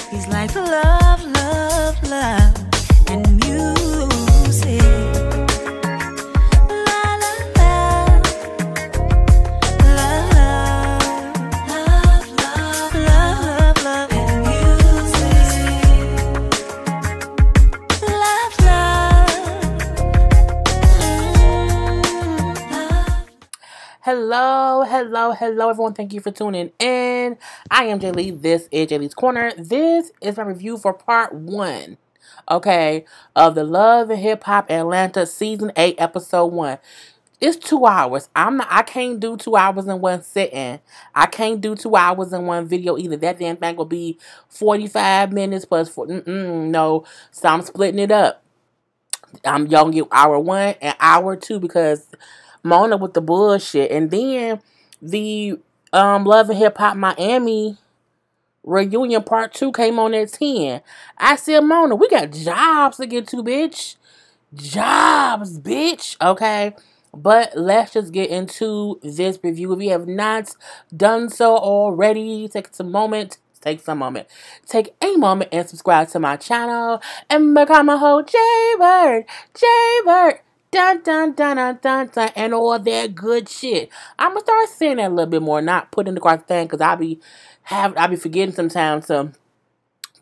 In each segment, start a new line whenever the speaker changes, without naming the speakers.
He's like love, love, love, and music. La la la, love, love, love, love, love, and music. Love, love.
Hello, hello, hello, everyone. Thank you for tuning in. I am Jay Lee. This is Jay Lee's Corner. This is my review for part 1, okay, of the Love and Hip Hop Atlanta Season 8, Episode 1. It's 2 hours. I can't do 2 hours in one sitting. I can't do 2 hours in one video either. That damn thing will be 45 minutes plus 4. No. So I'm splitting it up. Y'all gonna get hour 1 and hour 2 because Mona with the bullshit. And then the Love and Hip Hop Miami reunion part 2 came on at 10. I said, Mona, we got jobs to get to, bitch. Jobs, bitch. Okay. But let's just get into this review. If you have not done so already, take a moment and subscribe to my channel and become a whole Jaybird. Dun, dun, dun, dun, dun, dun, and all that good shit. I'm gonna start saying that a little bit more, not putting the correct thing, because I be forgetting sometimes to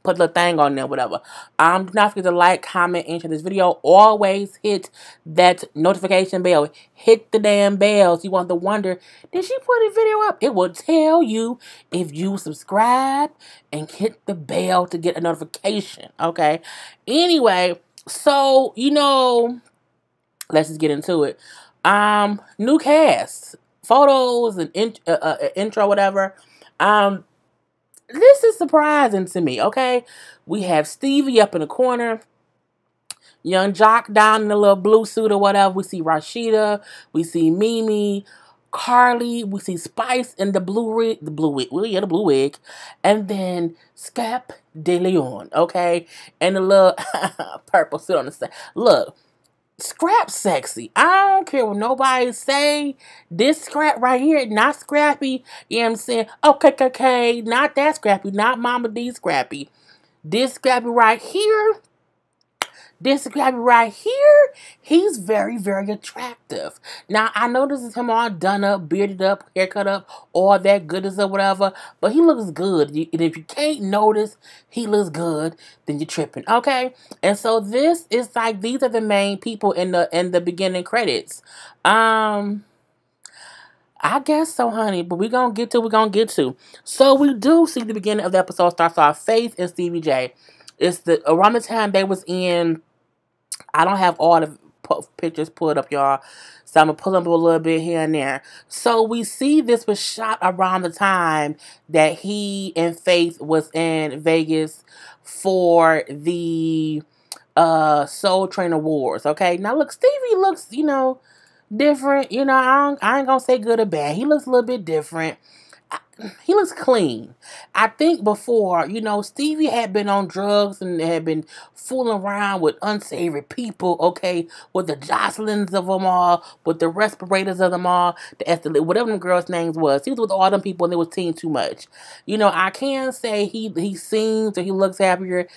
put the thing on there, whatever. Do not forget to like, comment, and share this video. Always hit that notification bell. Hit the damn bell. So you want to wonder, did she put a video up? It will tell you if you subscribe and hit the bell to get a notification. Okay. Anyway, so let's just get into it. New cast, photos, and intro, whatever. This is surprising to me, okay? We have Stevie up in the corner. Young Jock down in the little blue suit or whatever. We see Rashida. We see Mimi. Carly. We see Spice in the blue wig. And then Scap De Leon, okay? And the little purple suit on the side. Look. Scrap sexy. I don't care what nobody say. This Scrap right here, not Scrappy. You know what I'm saying? Okay. Not that Scrappy. Not Mama D Scrappy. This Scrappy right here. He's very, very attractive. Now, I know this is him all done up, bearded up, haircut up, all that goodness or whatever, but he looks good. And if you can't notice he looks good, then you're tripping, okay? And so this is like, these are the main people in the beginning credits. I guess so, honey, but we're going to get to. So we do see the beginning of the episode starts off Faith and Stevie J. It's around the time they was in, I don't have all the pictures pulled up, y'all, so I'm going to pull them a little bit here and there. So we see this was shot around the time that he and Faith was in Vegas for the Soul Train Awards, okay? Now, look, Stevie looks, different. I ain't going to say good or bad. He looks a little bit different. He looks clean. I think before, Stevie had been on drugs and had been fooling around with unsavory people, okay, with the Jocelyn's of them all, with the respirators of them all, whatever them girls' names was. He was with all them people and they was team too much. I can say he seems or he looks happier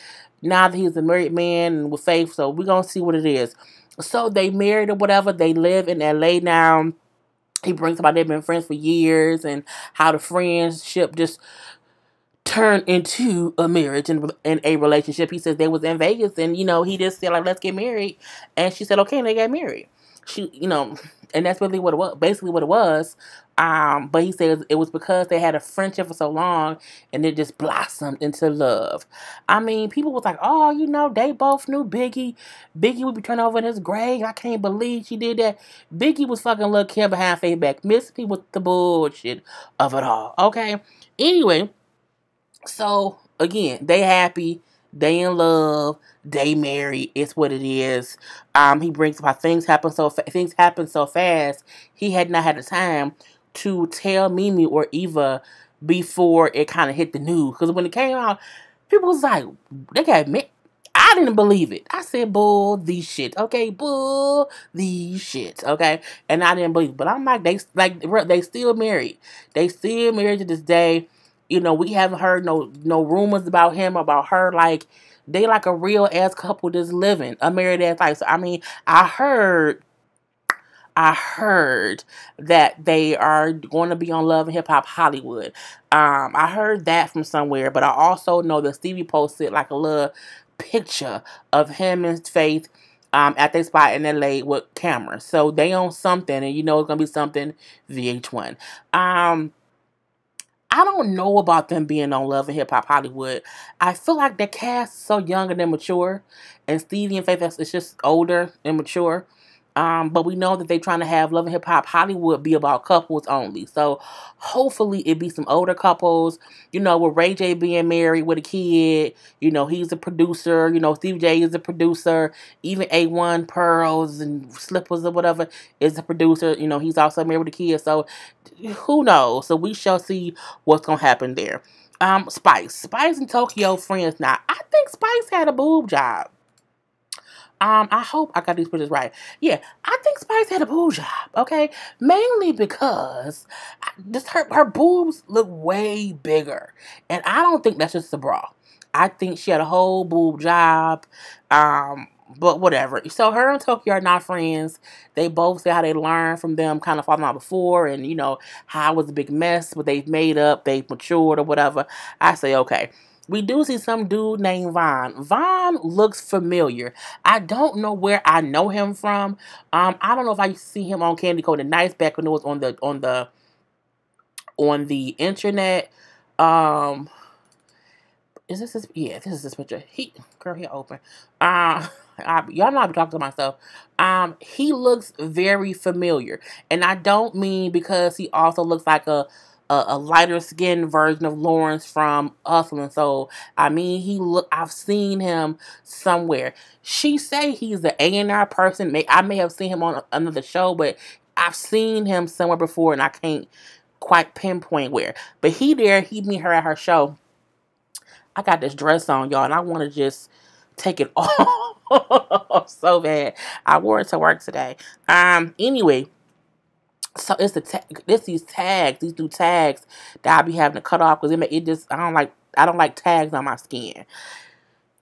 now that he's a married man and with Faith, so we're going to see what it is. So they married or whatever. They live in LA now. He brings about they've been friends for years and how the friendship just turned into a marriage and a relationship. He says they was in Vegas and, he just said, like, let's get married. And she said, okay, and they got married. And that's really what it was, basically what it was. But he says it was because they had a friendship for so long and it just blossomed into love. I mean, people was like, oh, they both knew Biggie. Biggie would be turning over in his grave. I can't believe she did that. Biggie was fucking Lil' Kim behind Faith back. Miss me with the bullshit of it all. Okay. Anyway, so again, they happy. They in love. They married. It's what it is. He brings about things happen so fast. He had not had the time to tell Mimi or Eva before it kind of hit the news. Because when it came out, people was like, they got me. I didn't believe it. I said, bull these shit. Okay, bull these shit. Okay, and I didn't believe it. But I'm like, they still married. They still married to this day. We haven't heard no rumors about him, about her. Like, they like a real ass couple just living a married ass life. So I mean, I heard that they are going to be on Love and Hip Hop Hollywood. I heard that from somewhere, but I also know that Stevie posted like a little picture of him and Faith at their spot in LA with cameras. So they own something, and it's gonna be something VH1. I don't know about them being on Love and Hip Hop Hollywood. I feel like the cast is so young and immature, and Stevie and Faith is just older and mature. But we know that they're trying to have Love and Hip Hop Hollywood be about couples only. So hopefully it be some older couples. With Ray J being married with a kid. He's a producer. Stevie J is a producer. Even A1 Pearls and Slippers or whatever is a producer. He's also married with a kid. So who knows? So we shall see what's going to happen there. Spice and Tokyo friends now. I think Spice had a boob job. I hope I got these pictures right. Yeah, I think Spice had a boob job, okay? Mainly because her boobs look way bigger. And I don't think that's just a bra. I think she had a whole boob job. But whatever. So her and Tokyo are not friends. They both say how they learned from them kind of falling out before, and how it was a big mess, but they've made up, they've matured or whatever. I say okay. We do see some dude named Vaughn. Vaughn looks familiar. I don't know where I know him from. I don't know if I see him on Candy Coated Nights back when it was on the internet. Is this his? Yeah, this is his picture. He open. Y'all know I'm talking to myself. He looks very familiar, and I don't mean because he also looks like a lighter skinned version of Lawrence from Hustle. So I mean, I've seen him somewhere. She say he's an A&R person. I may have seen him on another show, but I've seen him somewhere before, and I can't quite pinpoint where. But he meet her at her show. I got this dress on, y'all, and I want to just take it off so bad. I wore it to work today. Anyway. So it's these new tags that I be having to cut off because I don't like tags on my skin.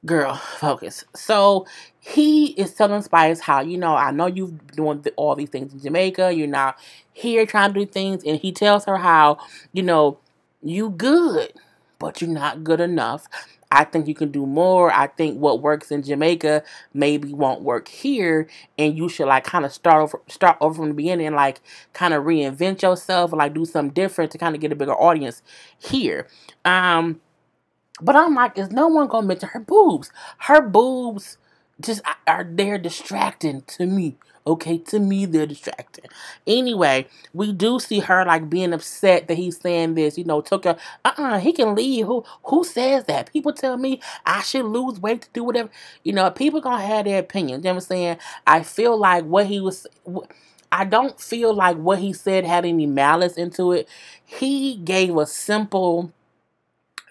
Girl, focus. So he is telling Spice how, I know you've been doing all these things in Jamaica. You're now here trying to do things. And he tells her how, you good, but you're not good enough. I think you can do more. I think what works in Jamaica maybe won't work here, and you should kind of start over from the beginning, and kind of reinvent yourself, and do something different to kind of get a bigger audience here. But I'm like, is no one gonna mention her boobs? Her boobs just they're distracting to me. Okay, to me, they're distracting. Anyway, we do see her being upset that he's saying this. Took her, he can leave. Who says that? People tell me I should lose weight to do whatever. People gonna have their opinions. You know what I'm saying? I feel like I don't feel like what he said had any malice into it. He gave a simple,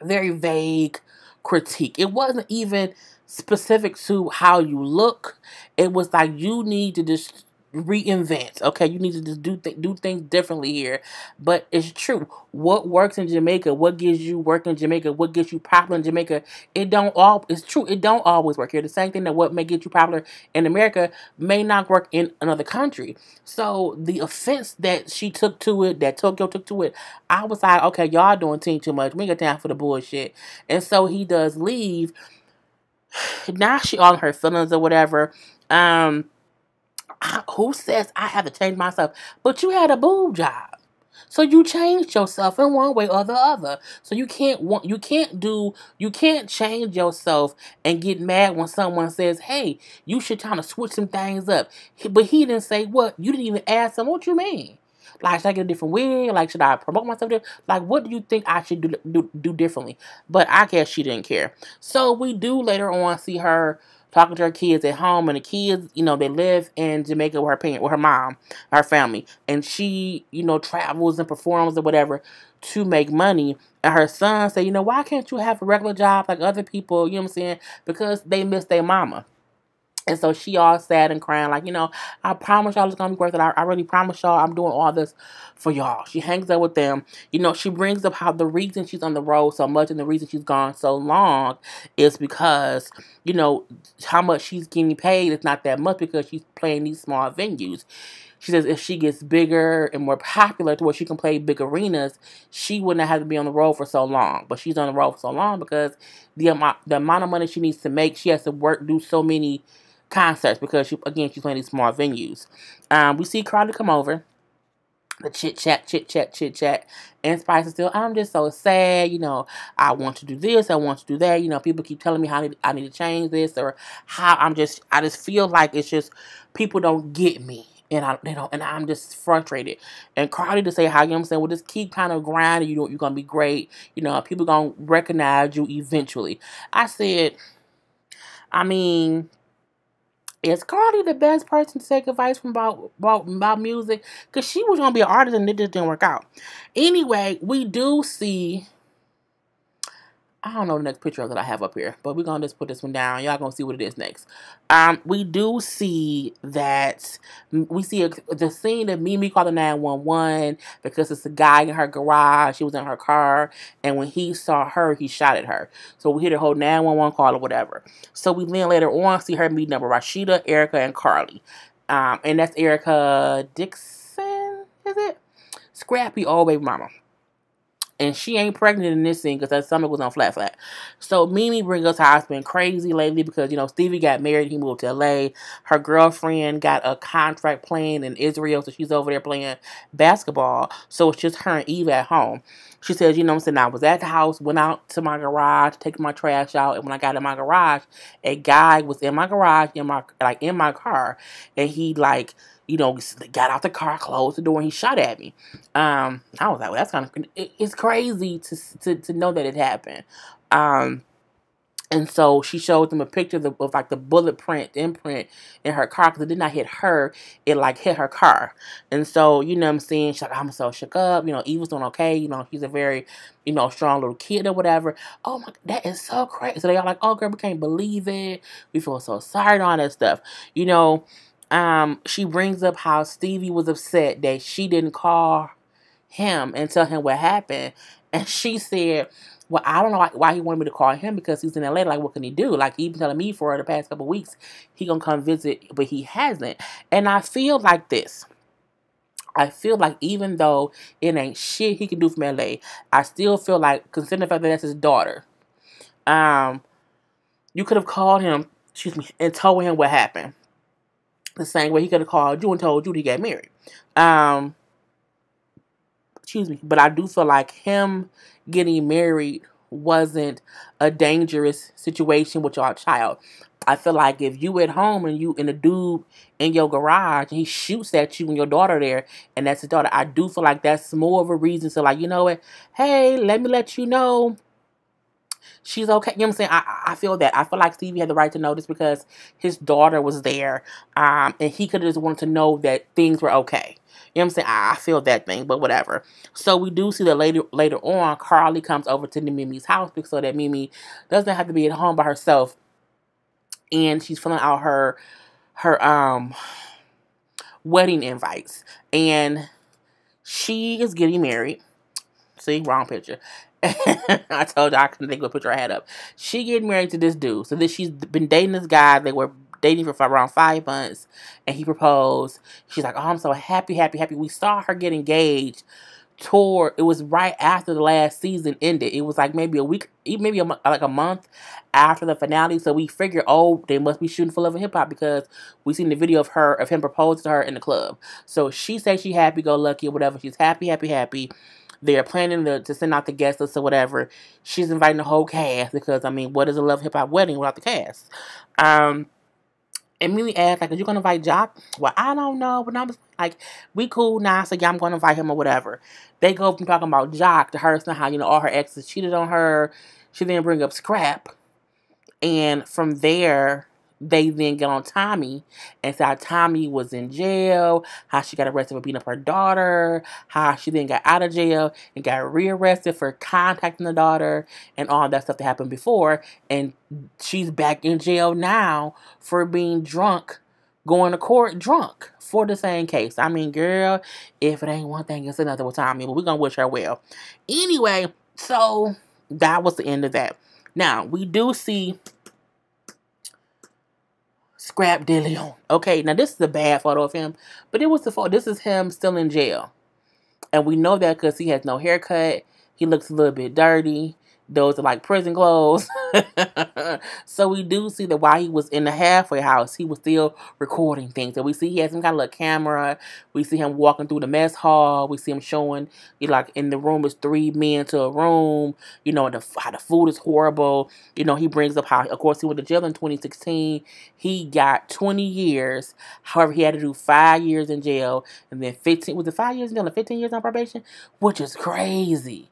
very vague critique. It wasn't even specific to how you look. It was you need to just reinvent. Okay, you need to just do things differently here. But it's true. What works in Jamaica? What gives you work in Jamaica? What gets you popular in Jamaica? It's true. It don't always work here. The same thing that what may get you popular in America may not work in another country. So the offense that she took to it, that Tokyo took to it, I was like, okay, y'all doing too much. We got time for the bullshit. And so he does leave. Now she all in her feelings or whatever. Who says I have to change myself? But you had a boob job, so you changed yourself in one way or the other. So you can't change yourself and get mad when someone says, "Hey, you should try to switch some things up." But he didn't say what. You didn't even ask him. What you mean? Should I get a different wig? Should I promote myself? What do you think I should do differently? But I guess she didn't care. So we do later on see her talking to her kids at home, and the kids, they live in Jamaica with her mom, her family, and she, travels and performs or whatever to make money. And her son say, why can't you have a regular job like other people? You know what I'm saying? Because they miss their mama. And so she all sad and crying, like, I promise y'all it's gonna be worth it. I really promise y'all I'm doing all this for y'all. She hangs out with them. She brings up how the reason she's on the road so much and the reason she's gone so long is because, how much she's getting paid is not that much because she's playing these small venues. She says if she gets bigger and more popular to where she can play big arenas, she wouldn't have to be on the road for so long. But she's on the road for so long because the amount of money she needs to make, she has to do so many concerts because she's playing these small venues. We see Karla come over, the chit chat, and Spice is still, I'm just so sad, I want to do this, I want to do that, people keep telling me how I need to change this, or how I just feel like it's just, people don't get me. And I'm just frustrated. And Carly to say how, well, just keep kind of grinding, you're going to be great, people going to recognize you eventually. I said, is Carly the best person to take advice from about music? Because she was going to be an artist and it just didn't work out. Anyway, we do see, I don't know the next picture that I have up here, but we're going to just put this one down. Y'all going to see what it is next. We do see that, the scene that Mimi called the 911 because it's a guy in her garage. She was in her car, and when he saw her, he shot at her. So we hear the whole 911 call or whatever. So we then later on see her meeting up with Rashida, Erica, and Carly. And that's Erica Dixon, is it? Scrappy old baby mama. And she ain't pregnant in this scene because her stomach was on flat. So Mimi brings us how it's been crazy lately because, Stevie got married. He moved to LA. Her girlfriend got a contract playing in Israel. So she's over there playing basketball. So it's just her and Eva at home. She says, I was at the house, went out to my garage, taking my trash out. And when I got in my garage, a guy was in my garage, in my car. And he got out the car, closed the door, and he shot at me. I was like, well, that's kind of, it's crazy to know that it happened. And so she showed them a picture of the bullet imprint in her car because it did not hit her. It hit her car. And so, she's like, I'm so shook up. Eva's doing okay. She's a very, strong little kid or whatever. Oh my, that is so crazy. So they all like, oh girl, we can't believe it. We feel so sorry and all that stuff. She brings up how Stevie was upset that she didn't call him and tell him what happened. And she said, well, I don't know why he wanted me to call him because he's in LA. Like, what can he do? Like, he been telling me for the past couple of weeks he gonna come visit, but he hasn't. And I feel like this. I feel like even though it ain't shit he can do from LA, I still feel like, considering the fact that that's his daughter, you could have called him, and told him what happened. The same way he could have called you and told you to get married. But I do feel like him getting married wasn't a dangerous situation with your child. I feel like if you at home and you and a dude in your garage and he shoots at you and your daughter there and that's his daughter, I do feel like that's more of a reason to like, you know what? Hey, let me let you know she's okay. You know what I'm saying? I feel that. I feel like Stevie had the right to know this because his daughter was there. And he could have just wanted to know that things were okay. You know what I'm saying? I feel that thing, but whatever. So we do see that later on, Carly comes over to Mimi's house so that Mimi doesn't have to be at home by herself. And she's filling out her wedding invites. And she is getting married. See, wrong picture. I told you I couldn't think of a picture I had up. She getting married to this dude. So she's been dating this guy. They were dating for around 5 months. And he proposed. She's like, oh, I'm so happy. We saw her get engaged. It was right after the last season ended. It was like maybe a week, maybe a month after the finale. So we figured, oh, they must be shooting for Love and Hip Hop because we seen the video of him proposing to her in the club. So she says she happy go lucky or whatever. She's happy. They're planning to send out the guest list or whatever. She's inviting the whole cast because, what is a Love Hip Hop wedding without the cast? And Mimi asked, like, are you going to invite Jock? Well, I don't know. But I'm like, we cool now. So, yeah, I'm going to invite him or whatever. They go from talking about Jock to her saying how, all her exes cheated on her. She then bring up Scrap. And from there, they then get on Tommy and say how Tommy was in jail, how she got arrested for beating up her daughter, how she then got out of jail and got rearrested for contacting the daughter and all that stuff that happened before. And she's back in jail now for being drunk, going to court drunk for the same case. I mean, girl, if it ain't one thing, it's another with Tommy, but we're going to wish her well. Anyway, so that was the end of that. Now, we do see Scrap De Leon. Okay, now this is a bad photo of him, but it was the photo. This is him still in jail. And we know that because he has no haircut. He looks a little bit dirty. Those are like prison clothes. So we do see that while he was in the halfway house, he was still recording things. So we see he has some kind of little camera. We see him walking through the mess hall. We see him showing, you know, like in the room is 3 men to a room. You know, how the food is horrible. You know, he brings up how, of course, he went to jail in 2016. He got 20 years. However, he had to do 5 years in jail. And then 15, was it 5 years in jail and 15 years on probation? Which is crazy.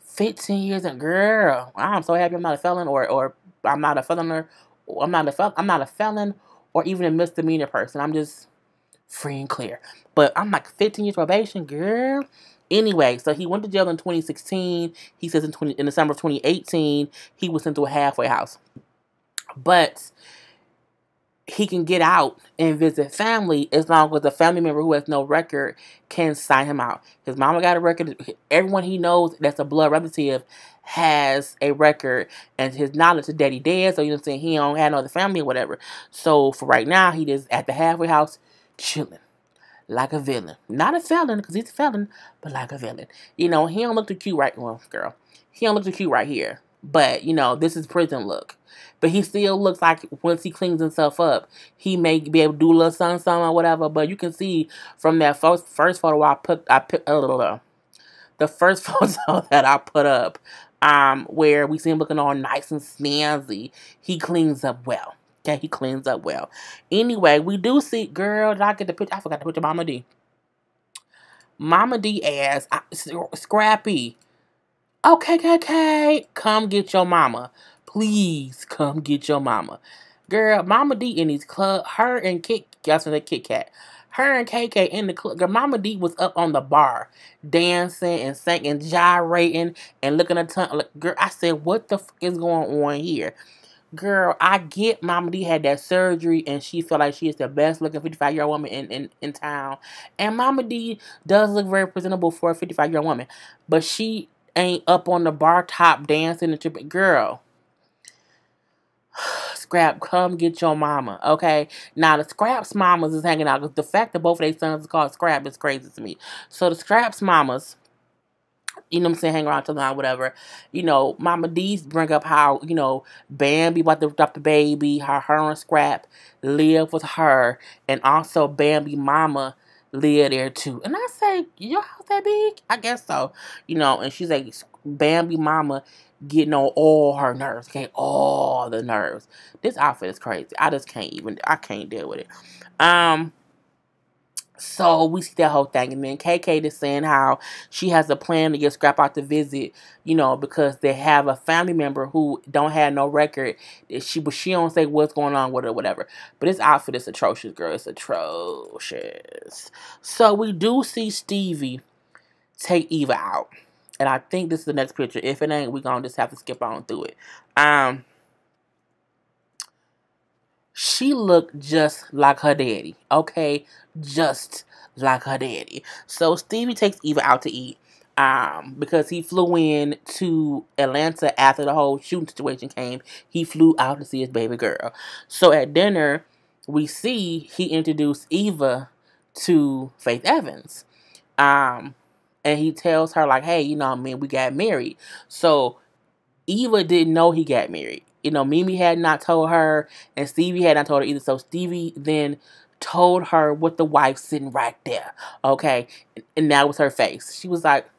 15 years and girl, I'm so happy I'm not a felon or I'm not a felon or I'm not a felon or even a misdemeanor person. I'm just free and clear. But I'm like 15 years probation, girl. Anyway, so he went to jail in 2016. He says in December of 2018, he was sent to a halfway house. But he can get out and visit family as long as a family member who has no record can sign him out. His mama got a record. Everyone he knows that's a blood relative has a record. And his knowledge is daddy dead. So, you know what I'm saying? He don't have no other family or whatever. So, for right now, he is at the halfway house chilling. Like a villain. Not a felon, because he's a felon, but like a villain. You know, he don't look too cute right... Well, girl. He don't look too cute right here. But, you know, this is prison look. But he still looks like once he cleans himself up, he may be able to do a little something or whatever. But you can see from that first photo the first photo that I put up, where we see him looking all nice and snazzy. He cleans up well. Okay, he cleans up well. Anyway, we do see, girl, did I get the picture? I forgot to put your Mama D. Mama D asked, Scrappy, okay, come get your mama. Please come get your mama. Girl, Mama D in these club, her and Kit Kat. Her and KK in the club. Girl, Mama D was up on the bar, dancing and singing, gyrating, and looking at tongue. Girl, I said, what the fuck is going on here? Girl, I get Mama D had that surgery and she felt like she is the best looking 55-year-old woman in town. And Mama D does look very presentable for a 55-year-old woman. But she ain't up on the bar top dancing and tripping. Girl, Scrap, come get your mama, okay? Now, the Scrap's mamas is hanging out. Because the fact that both of their sons is called Scrap is crazy to me. So, the Scrap's mamas, you know what I'm saying, hang around till now, whatever. You know, Mama D's bring up how, you know, Bambi about to adopt the baby, how her and Scrap live with her, and also Bambi mama live there too. And I say, your house that big? I guess so. You know, and she's like, Bambi mama getting on all her nerves, okay? All the nerves. This outfit is crazy. I can't deal with it. So we see that whole thing, and then KK is saying how she has a plan to get Scrap out to visit, you know, because they have a family member who don't have no record. But she don't say what's going on with her, whatever. But this outfit is atrocious, girl. It's atrocious. So we do see Stevie take Eva out, and I think this is the next picture. If it ain't, we're gonna just have to skip on through it. She looked just like her daddy, okay? Just like her daddy. So Stevie takes Eva out to eat because he flew in to Atlanta after the whole shooting situation came. He flew out to see his baby girl. So at dinner, we see he introduced Eva to Faith Evans. And he tells her, like, hey, you know what I mean, we got married. So Eva didn't know he got married. You know, Mimi had not told her, and Stevie had not told her either. So Stevie then told her with the wife sitting right there, okay? And that was her face. She was like,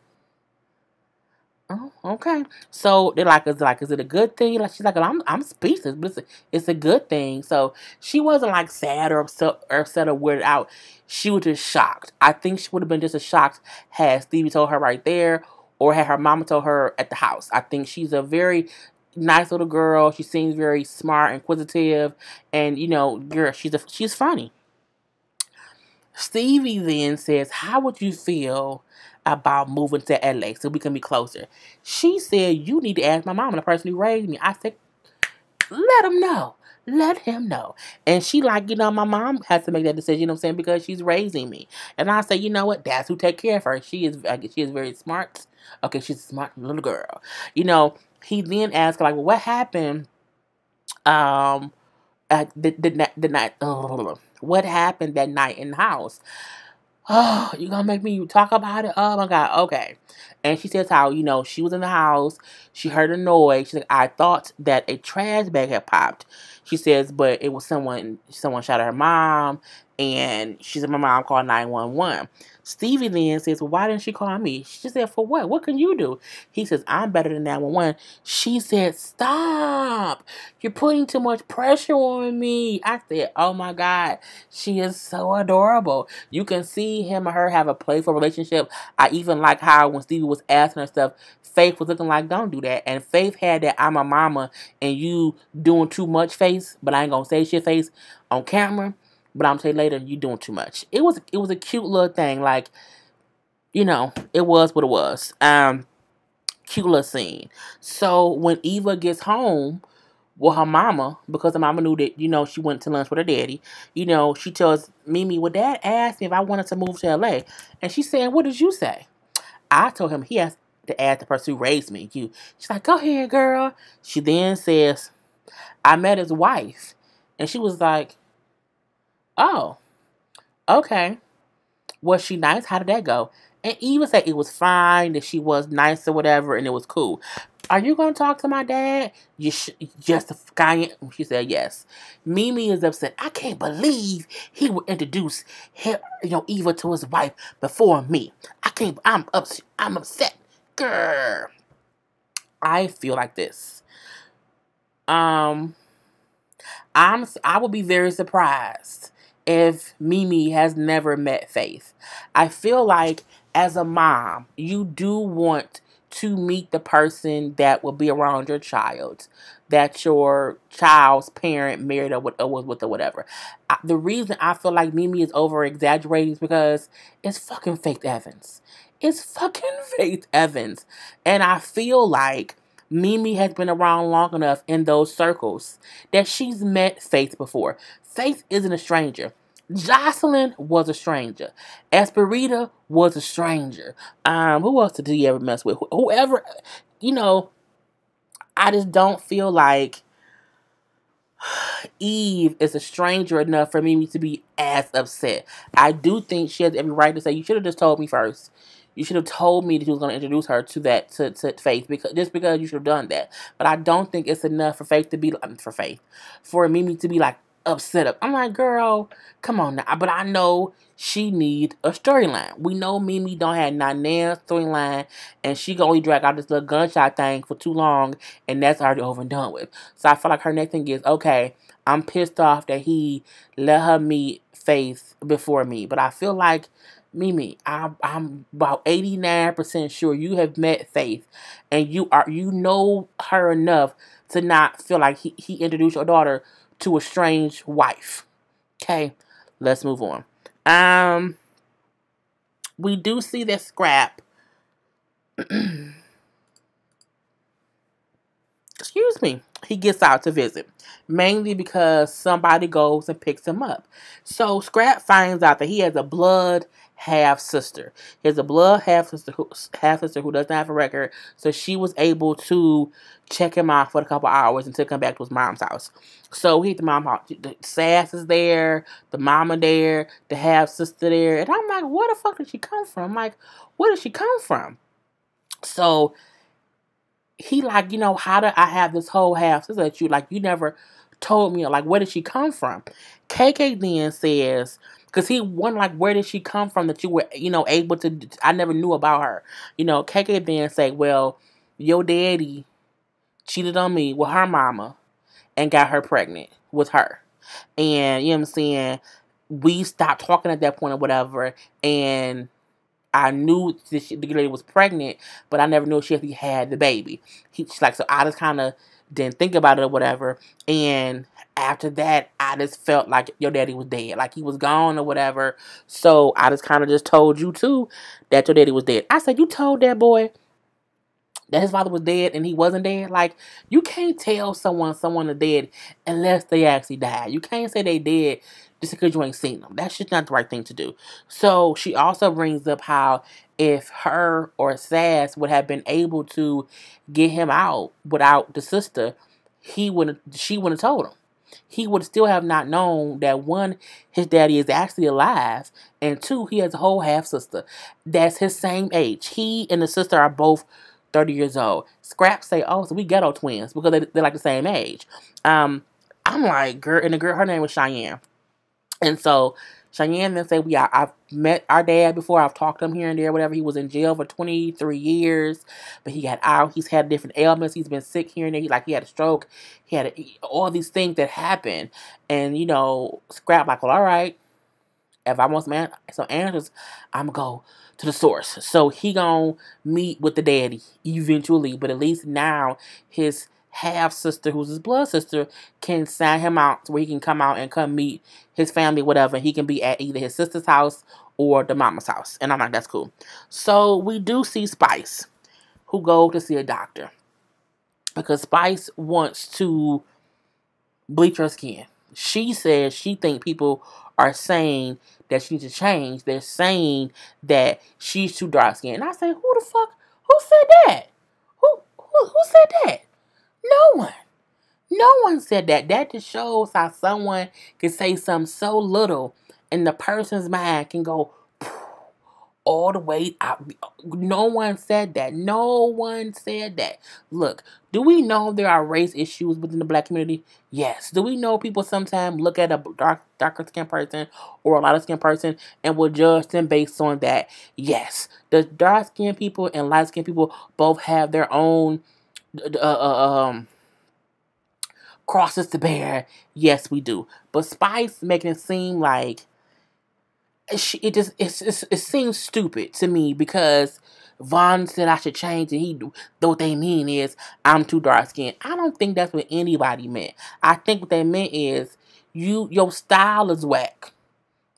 oh, okay. So they're like, is it a good thing? Like, she's like, I'm speechless, but it's a good thing. So she wasn't like sad or upset or weirded out. She was just shocked. I think she would have been just as shocked had Stevie told her right there, or had her mama told her at the house. I think she's a very nice little girl. She seems very smart, inquisitive, and girl, she's funny. Stevie then says, "How would you feel about moving to LA so we can be closer?" She said, "You need to ask my mom, the person who raised me." I said, "Let him know. Let him know." And she like, my mom has to make that decision, because she's raising me. And I say, you know what? That's who take care of her. She is very smart. Okay, she's a smart little girl. He then asked, like, well, what happened at the night, what happened that night in the house? Oh, you gonna make me talk about it? Oh my God. Okay. And she says how, she was in the house. She heard a noise. She's like, I thought that a trash bag had popped. She says, but it was someone shot at her mom. And she said, my mom called 911. Stevie then says, well, why didn't she call me? She said, for what? What can you do? He says, I'm better than 911. She said, stop. You're putting too much pressure on me. I said, oh my God. She is so adorable. You can see him and her have a playful relationship. I even like how when Stevie was asking her stuff, Faith was looking like, don't do that. And Faith had that I'm a mama and you doing too much face, but I ain't gonna say shit face on camera. But I'm gonna tell you later, you doing too much. It was a cute little thing. Like, it was what it was. Cute little scene. So when Eva gets home, well, her mama, because her mama knew that, she went to lunch with her daddy, she tells Mimi, well, Dad asked me if I wanted to move to LA. And she's saying, what did you say? I told him he has to ask the person who raised me. You. She's like, go ahead, girl. She then says, I met his wife. And she was like, oh, okay. Was she nice? How did that go? And Eva said it was fine, that she was nice or whatever, and it was cool. Are you going to talk to my dad? Justifying. She said yes. Mimi is upset. I can't believe he would introduce him, Eva to his wife before me. I'm upset. Girl. I feel like this. I would be very surprised if Mimi has never met Faith. I feel like as a mom, you do want to meet the person that will be around your child, that your child's parent married or was with or whatever. The reason I feel like Mimi is over exaggerating is because it's fucking Faith Evans. It's fucking Faith Evans. And I feel like Mimi has been around long enough in those circles that she's met Faith before. Faith isn't a stranger. Jocelyn was a stranger. Esperita was a stranger. Who else did he ever mess with? Whoever, I just don't feel like Eve is a stranger enough for Mimi to be as upset. I do think she has every right to say, you should have just told me first. You should have told me that you was going to introduce her to Faith, because you should have done that. But I don't think it's enough for Faith to be for Mimi to be like upset. I'm like, girl, come on now. But I know she need a storyline. We know Mimi don't have Nana's storyline, and she can only drag out this little gunshot thing for too long, and that's already over and done with. So I feel like her next thing is, okay, I'm pissed off that he let her meet Faith before me. But I feel like, Mimi, I'm about 89% sure you have met Faith, and you know her enough to not feel like he introduced your daughter to a strange wife. Okay, let's move on. We do see that Scrap. Excuse me. He gets out to visit, mainly because somebody goes and picks him up. So Scrap finds out that he has a blood half sister. He has a blood half sister who doesn't have a record. So she was able to check him out for a couple hours until come back to his mom's house. So he hit the mom's house. The Sass is there, the mama there, the half sister there, and I'm like, where the fuck did she come from? I'm like, where did she come from? So he like, how did I have this whole half sister that you never told me, like, where did she come from? KK then says, because he wondered, like, where did she come from that you were, able to, I never knew about her. KK then say, well, your daddy cheated on me with her mama and got her pregnant with her. And, you know what I'm saying, we stopped talking at that point or whatever, and I knew the lady was pregnant, but I never knew she actually had the baby. She's like, so I just kind of didn't think about it or whatever. And after that, I just felt like your daddy was dead, like he was gone or whatever. So I just kind of just told you too that your daddy was dead. I said, you told that boy that his father was dead and he wasn't dead. Like, you can't tell someone is dead unless they actually died. You can't say they dead just because you ain't seen them. That's just not the right thing to do. So she also brings up how if her or Sass would have been able to get him out without the sister, she wouldn't have told him. He would still have not known that, one, his daddy is actually alive, and two, he has a whole half sister that's his same age. He and the sister are both 30 years old. Scrap say, oh, so we ghetto twins because they're like the same age. I'm like, girl, and the girl, her name was Cheyenne. And so Cheyenne then said, I've met our dad before. I've talked to him here and there, whatever. He was in jail for 23 years, but he got out. He's had different ailments. He's been sick here and there. He had a stroke. He had all these things that happened. And, Scrap like, well, all right. If I want some answers, I'm going to go to the source. So he going to meet with the daddy eventually. But at least now his half-sister, who's his blood sister, can sign him out where he can come out and come meet his family, whatever. He can be at either his sister's house or the mama's house. And I'm like, that's cool. So we do see Spice, who go to see a doctor. Because Spice wants to bleach her skin. She says she thinks people are saying that she needs to change. They're saying that she's too dark skinned. And I say, who the fuck? Who said that? Who said that? No one. No one said that. That just shows how someone can say something so little and the person's mind can go all the way out. No one said that. No one said that. Look, do we know there are race issues within the black community? Yes. Do we know people sometimes look at a darker skinned person or a lighter skinned person and will judge them based on that? Yes. The dark skinned people and light skinned people both have their own crosses to bear. Yes, we do. But Spice making it seem like it seems stupid to me because Vaughn said I should change, and what they mean is I'm too dark skinned. I don't think that's what anybody meant. I think what they meant is your style is whack.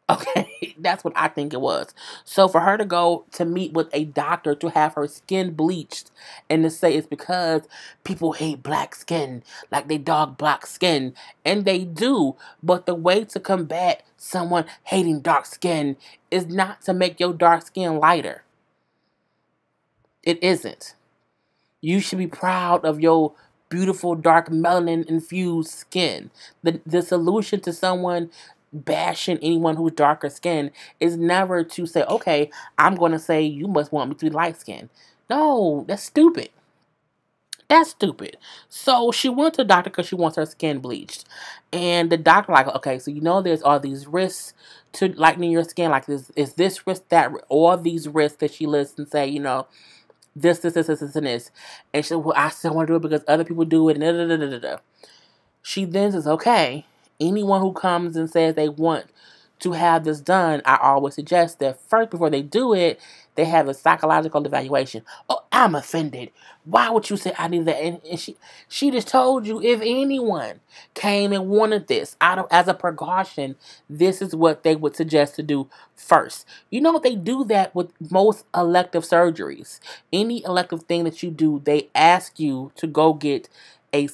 Okay, that's what I think it was. So for her to go to meet with a doctor to have her skin bleached and to say it's because people hate black skin, like they dog black skin, and they do, but the way to combat someone hating dark skin is not to make your dark skin lighter. It isn't. You should be proud of your beautiful dark melanin infused skin. The solution to someone bashing anyone who's darker skinned is never to say, okay, I'm going to say you must want me to be light skinned. No, that's stupid. That's stupid. So she went to the doctor because she wants her skin bleached. And the doctor like, okay, so there's all these risks to lightening your skin. Like is this risk, that, all these risks that she lists and say, this, and this. And she said, well, I still want to do it because other people do it. And She then says, okay, anyone who comes and says they want to have this done, I always suggest that first, before they do it, they have a psychological evaluation. Oh, I'm offended. Why would you say I need that? And she just told you if anyone came and wanted this as a precaution, this is what they would suggest to do first. They do that with most elective surgeries. Any elective thing that you do, they ask you to go get a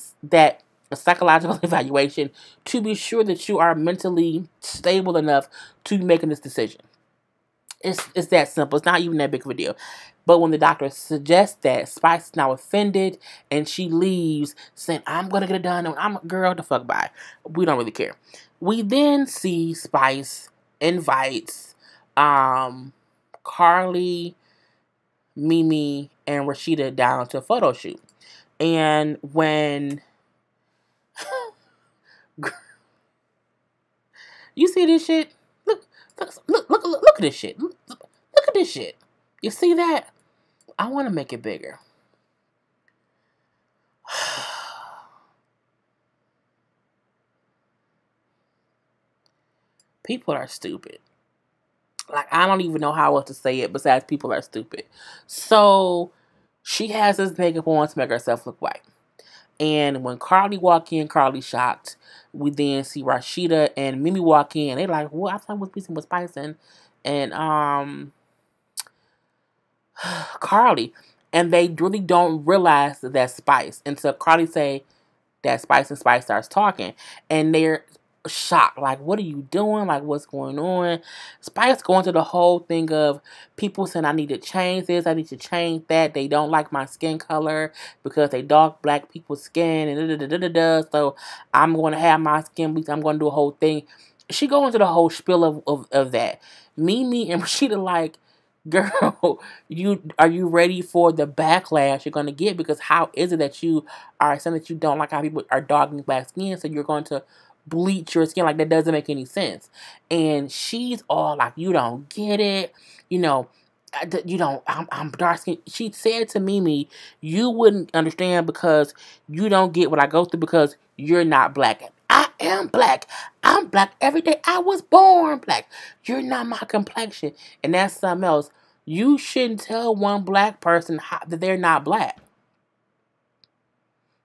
psychological evaluation to be sure that you are mentally stable enough to be making this decision. It's that simple. It's not even that big of a deal. But when the doctor suggests that, Spice is now offended and she leaves saying, I'm going to get it done. And I'm a girl, the fuck bye. We don't really care. We then see Spice invites Carly, Mimi, and Rashida down to a photo shoot. And when you see this shit, look at this shit. Look at this shit. You see that? I want to make it bigger. People are stupid. Like, I don't even know how else to say it besides people are stupid. So she has this makeup on to make herself look white. And when Carly walk in, Carly shocked. We then see Rashida and Mimi walk in. They like, well, I thought we was mixing with Spice and Carly. And they really don't realize that that's Spice. And so Carly say that Spice and Spice starts talking. And they're shocked. Like, what are you doing? Like, what's going on? Spice going to the whole thing of people saying I need to change this, I need to change that. They don't like my skin color because they dark black people's skin and da. So I'm going to have my skin bleached. I'm going to do a whole thing. She go into the whole spiel of that. Mimi and Rashida like, girl, are you ready for the backlash you're going to get? Because how is it that you are saying that you don't like how people are dogging black skin, so you're going to bleach your skin? Like, that doesn't make any sense. And she's all like, you don't get it, I'm dark skin. She said to Mimi, you wouldn't understand because you don't get what I go through because you're not black. I am black. I'm black every day. I was born black. You're not my complexion. And that's something else. You shouldn't tell one black person that they're not black.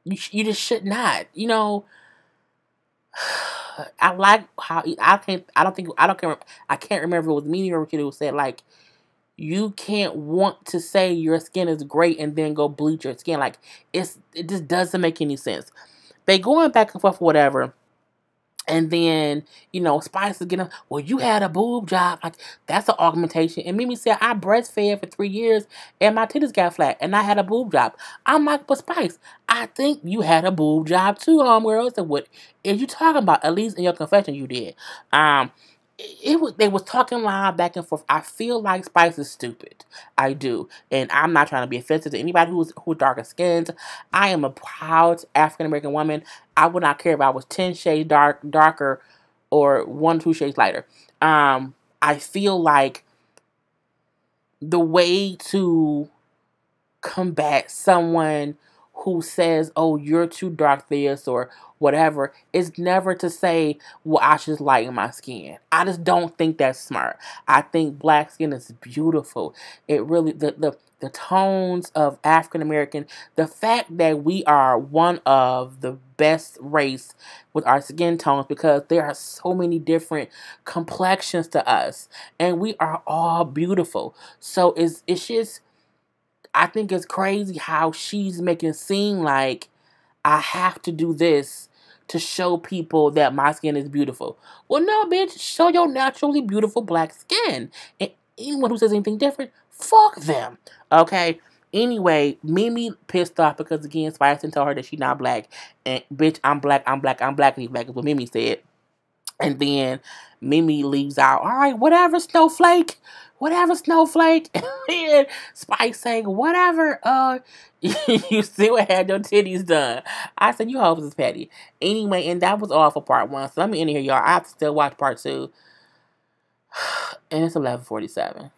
You just should not. I like how I can't remember if it was Mimi or who said, like, you can't want to say your skin is great and then go bleach your skin. Like, it just doesn't make any sense. They going back and forth, whatever. And then, Spice is getting, well, you had a boob job. Like, that's an augmentation. And Mimi said, I breastfed for 3 years and my titties got flat and I had a boob job. I'm like, but Spice, I think you had a boob job too, homegirl. So what is you talking about? At least in your confession you did. They was talking loud back and forth. I feel like Spice is stupid. I do. And I'm not trying to be offensive to anybody who's darker skinned. I am a proud African American woman. I would not care if I was 10 shades darker or 1-2 shades lighter. I feel like the way to combat someone who says, oh, you're too dark this or whatever, is never to say, well, I should lighten my skin. I just don't think that's smart. I think black skin is beautiful. It really, the tones of African American, the fact that we are one of the best race with our skin tones, because there are so many different complexions to us and we are all beautiful. So it's just, I think it's crazy how she's making it seem like I have to do this to show people that my skin is beautiful. Well, no, bitch. Show your naturally beautiful black skin. And anyone who says anything different, fuck them. Okay? Anyway, Mimi pissed off because, again, Spice told her that she's not black. And, bitch, I'm black, and he's black, is what Mimi said. And then Mimi leaves out, all right, whatever, Snowflake. And Spice saying, whatever, you still had your titties done. I said, you hoes is petty. Anyway, and that was all for part 1. So let me end here, y'all. I have to still watch part 2. And it's 11:47.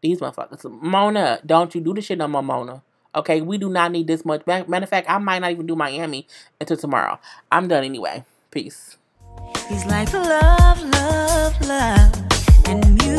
These motherfuckers. Mona, don't you do this shit no more, Mona. Okay, we do not need this much. Matter of fact, I might not even do Miami until tomorrow. I'm done anyway. Peace.
He's like love, and music.